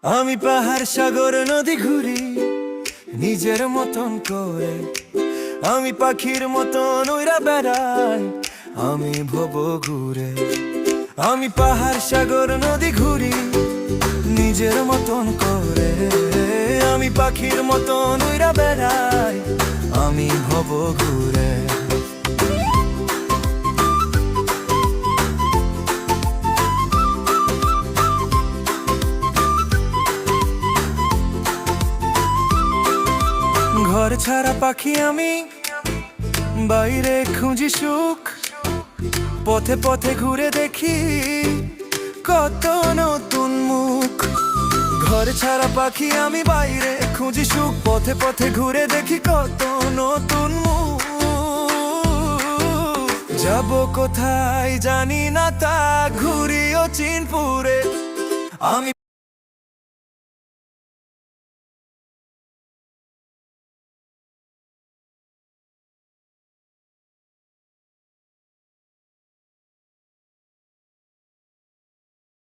আমি পাহাড় সাগর নদী ঘুরি নিজের মতন করে, আমি পাখির মতন উড়া বেড়াই, আমি ভব ঘুরে। আমি পাহাড় সাগর নদী ঘুরি নিজের মতন করে, আমি পাখির মতন উড়া বেড়াই, আমি ভব ঘুরে। ঘর ছাড়া পাখি আমি, বাইরে খুঁজি সুখ, পথে পথে ঘুরে দেখি কত নতুন মুখ। ঘর ছাড়া পাখি আমি, বাইরে খুঁজি সুখ, পথে পথে ঘুরে দেখি কত নতুন মুখ। যাব কোথায় জানি না, তা ঘুরি অচিনপুরে আমি।